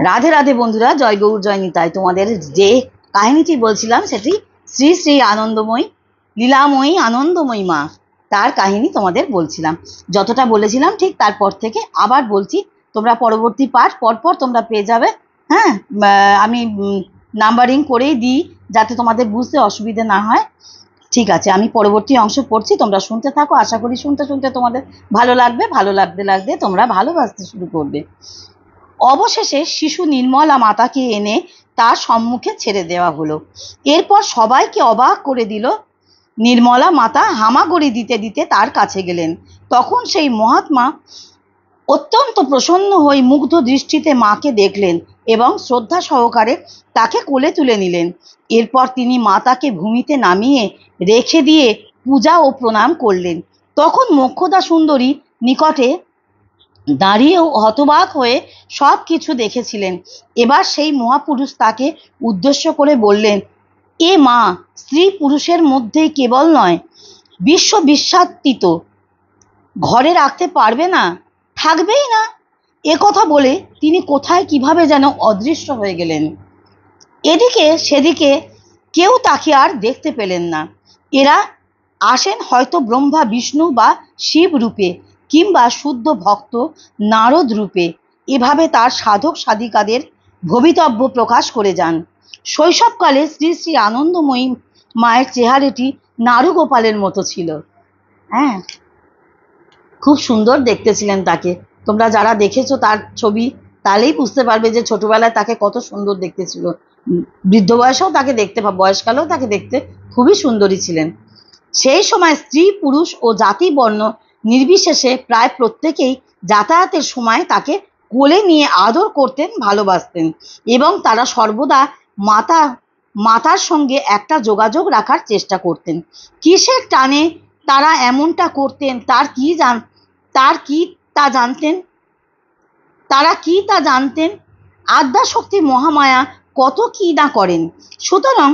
রাধে রাধে বন্ধুরা, জয় গৌর জয় নিতাই। তোমাদের যে কাহিনীটি বলছিলাম সেটি শ্রী শ্রী আনন্দময়ী লীলাময়ী আনন্দময়ী মা, তার কাহিনী তোমাদের বলছিলাম। যতটা বলেছিলাম ঠিক তারপর থেকে আবার বলছি, তোমরা পরবর্তী পাঠ পরপর তোমরা পেয়ে যাবে। হ্যাঁ, আমি নাম্বারিং করেই দিই যাতে তোমাদের বুঝতে অসুবিধে না হয়। ঠিক আছে, আমি পরবর্তী অংশ পড়ছি, তোমরা শুনতে থাকো। আশা করি শুনতে শুনতে তোমাদের ভালো লাগবে। ভালো লাগতে লাগতে তোমরা ভালোবাসতে শুরু করবে। অবশেষে শিশু নির্মলা মাতাকে এনে তার সম্মুখে ছেড়ে দেওয়া হলো। এরপর সবাইকে অবাক করে দিল। নির্মলা মাতা হামাগুড়ি দিতে দিতে তার কাছে গেলেন। তখন সেই মহাত্মা অত্যন্ত প্রসন্ন হয়ে মুগ্ধ দৃষ্টিতে মাকে দেখলেন এবং শ্রদ্ধা সহকারে তাকে কোলে তুলে নিলেন। এরপর তিনি মাতাকে ভূমিতে নামিয়ে রেখে দিয়ে পূজা ও প্রণাম করলেন। তখন মোক্ষদা সুন্দরী নিকটে দাঁড়িয়েও হতবাক হয়ে সব কিছু দেখেছিলেন। এবার সেই মহাপুরুষ তাকে উদ্দেশ্য করে বললেন, এ মা, স্ত্রী পুরুষের মধ্যে কেবল নয়, বিশ্ব বিশ্বাতীত ঘরে রাখতে পারবে না, থাকবেই না। এ কথা বলে তিনি কোথায় কিভাবে যেন অদৃশ্য হয়ে গেলেন। এদিকে সেদিকে কেউ তাকে আর দেখতে পেলেন না। এরা আসেন হয়তো ব্রহ্মা বিষ্ণু বা শিব রূপে, কিংবা শুদ্ধ ভক্ত নারদ রূপে। এভাবে তার সাধক সাধিকাদের ভবিতব্য প্রকাশ করে যান। শৈশবকালে শ্রী শ্রী আনন্দময়ী মায়ের চেহারাটি নারুগোপালের মতো ছিল। হ্যাঁ, খুব সুন্দর দেখতে ছিলেন তাকে। তোমরা যারা দেখেছো তার ছবি, তাহলেই বুঝতে পারবে যে ছোটবেলায় তাকে কত সুন্দর দেখতে ছিল। বৃদ্ধ বয়সেও তাকে দেখতে, বয়সকালেও তাকে দেখতে খুবই সুন্দরী ছিলেন। সেই সময় স্ত্রী পুরুষ ও জাতি বর্ণ নির্বিশেষে প্রায় প্রত্যেকেই যাতায়াতের সময় তাকে কোলে নিয়ে আদর করতেন, ভালোবাসতেন এবং তারা সর্বদা মাতার সঙ্গে একটা যোগাযোগ রাখার চেষ্টা করতেন। কিসের টানে তারা এমনটা করতেন তারা কি তা জানতেন। আদ্যাশক্তি মহামায়া কত কি না করেন। সুতরাং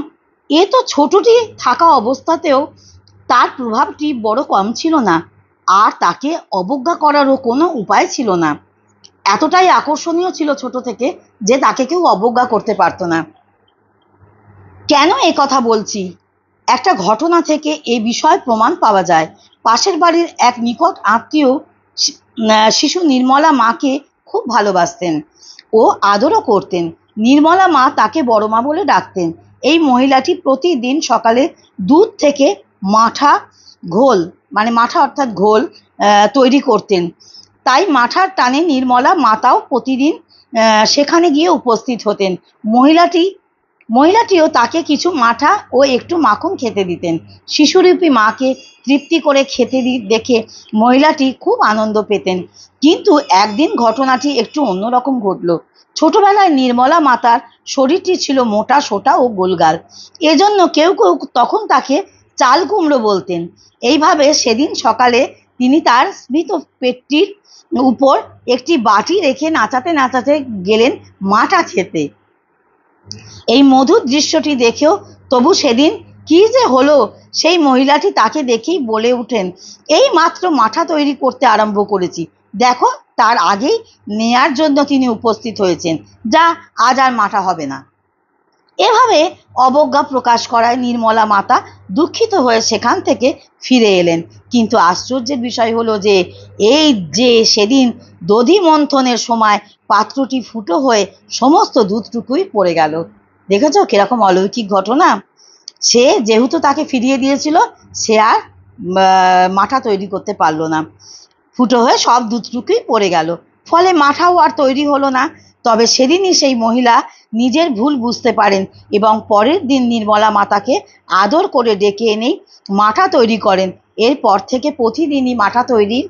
এ তো ছোটটি থাকা অবস্থাতেও তার প্রভাবটি বড় কম ছিল না, আর তাকে অবজ্ঞা করারও কোনো উপায় ছিল না। এতটাই আকর্ষণীয় ছিল ছোট থেকে যে তাকে কেউ অবজ্ঞা করতে পারত না। কেন এ কথা বলছি? একটা ঘটনা থেকে এই বিষয় প্রমাণ পাওয়া যায়। পাশের বাড়ির এক নিকট আত্মীয় শিশু নির্মলা মাকে খুব ভালোবাসতেন ও আদরও করতেন। নির্মলা মা তাকে বড় মা বলে ডাকতেন। এই মহিলাটি প্রতিদিন সকালে দুধ থেকে মাঠা মাঠা অর্থাৎ ঘোল তৈরি করতেন। তাই মাঠার টানে নির্মলা মাতাও প্রতিদিন সেখানে গিয়ে উপস্থিত হতেন। মহিলাটিও তাকে কিছু মাঠা ও একটু মাখন খেতে দিতেন। শিশুরূপী মাকে তৃপ্তি করে খেতে দেখে মহিলাটি খুব আনন্দ পেতেন। কিন্তু একদিন ঘটনাটি একটু অন্যরকম ঘটল। ছোটবেলায় নির্মলা মাতার শরীরটি ছিল মোটা সোটা ও গোলগাল। এজন্য কেউ কেউ তখন তাকে চাল কুমড়ো বলতেন। এইভাবে সেদিন সকালে তিনি তার স্মৃত পেটটির উপর একটি বাটি রেখে নাচাতে নাচাতে গেলেন মাঠা খেতে। এই মধুর দৃশ্যটি দেখেও তবু সেদিন কি যে হলো, সেই মহিলাটি তাকে দেখেই বলে উঠেন, এই মাত্র মাঠা তৈরি করতে আরম্ভ করেছি, দেখো। তার আগেই নেয়ার জন্য তিনি উপস্থিত হয়েছেন। যা, আজ আর মাঠা হবে না। এভাবে অবজ্ঞা প্রকাশ করায় নির্মলা মাতা দুঃখিত হয়ে সেখান থেকে ফিরে এলেন। কিন্তু আশ্চর্যের বিষয় হলো যে সেদিন দধি মন্থনের সময় পাত্রটি ফুটো হয়ে সমস্ত দুধটুকুই পড়ে গেল। দেখেছো কিরকম অলৌকিক ঘটনা। সে যেহেতু তাকে ফিরিয়ে দিয়েছিল, সে আর মাঠা তৈরি করতে পারলো না। ফুটো হয়ে সব দুধটুকুই পড়ে গেল, ফলে মাঠাও আর তৈরি হলো না। তবে সেদিনই সেই মহিলা নিজের ভুল বুঝতে পারেন এবং পরের দিন নির্মলা মাতাকে আদর করে ডেকে এনেই মাঠা তৈরি করেন। এরপর থেকে প্রতিদিনই মাঠা তৈরির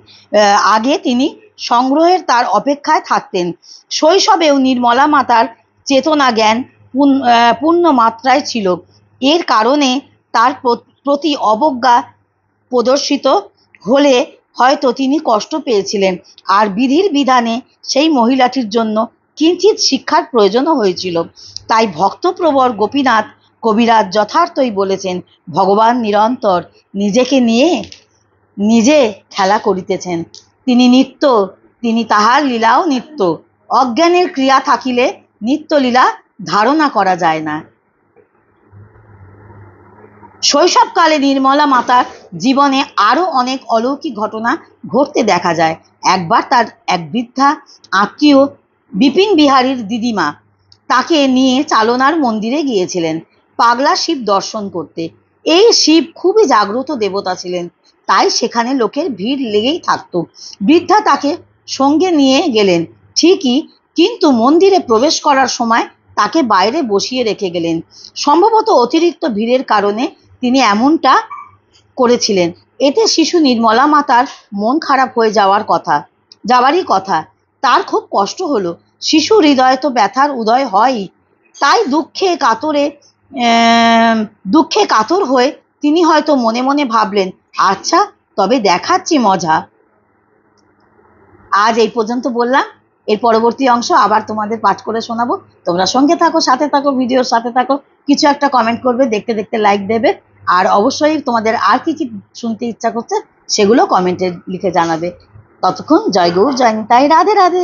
আগে তিনি সংগ্রহের তার অপেক্ষায় থাকতেন। শৈশবেও নির্মলা মাতার চেতনা জ্ঞান পূর্ণ মাত্রায় ছিল। এর কারণে তার প্রতি অবজ্ঞা প্রদর্শিত হলে হয়তো তিনি কষ্ট পেয়েছিলেন, আর বিধির বিধানে সেই মহিলাটির জন্য কিঞ্চিৎ শিক্ষার প্রয়োজনও হয়েছিল। তাই ভক্তপ্রবর গোপীনাথ কবিরাজ যথার্থই বলেছেন, ভগবান নিরন্তর নিজেকে নিয়ে নিজে খেলা করিতেছেন। তিনি নিত্য, তিনি তাহার লীলাও নিত্য। অজ্ঞানের ক্রিয়া থাকিলে নিত্যলীলা ধারণা করা যায় না। শৈশবকালে নির্মলা মাতার জীবনে আরো অনেক অলৌকিক ঘটনা ঘটতে দেখা যায়। একবার তার এক বৃদ্ধা আত্মীয় বিপিন বিহারীর দিদিমা তাকে নিয়ে চালনার মন্দিরে গিয়েছিলেন পাগলা শিব দর্শন করতে। এই শিব খুবই জাগ্রত দেবতা ছিলেন, তাই সেখানে লোকের ভিড় লেগেই থাকতো। বৃদ্ধা তাকে সঙ্গে নিয়ে গেলেন ঠিকই, কিন্তু মন্দিরে প্রবেশ করার সময় তাকে বাইরে বসিয়ে রেখে গেলেন। সম্ভবত অতিরিক্ত ভিড়ের কারণে তিনি এমনটা করেছিলেন। এতে শিশু নির্মলা মাতার মন খারাপ হয়ে যাওয়ারই কথা। তার খুব কষ্ট হলো। শিশু হৃদয়ে তো ব্যথার উদয় হয়ই, তাই দুঃখে কাতর হয়ে তিনি হয়তো মনে মনে ভাবলেন, আচ্ছা তবে দেখাচ্ছি মজা। আজ এই পর্যন্ত বললাম, এর পরবর্তী অংশ আবার তোমাদের পাঠ করে শোনাবো। তোমরা সঙ্গে থাকো, সাথে থাকো, ভিডিওর সাথে থাকো, কিছু একটা কমেন্ট করবে, দেখতে দেখতে লাইক দেবে, আর অবশ্যই তোমাদের আর কি কি শুনতে ইচ্ছা করছে সেগুলো কমেন্টে লিখে জানাবে। ততক্ষণ জয় গৌর জয় নিতাই, রাধে রাধে।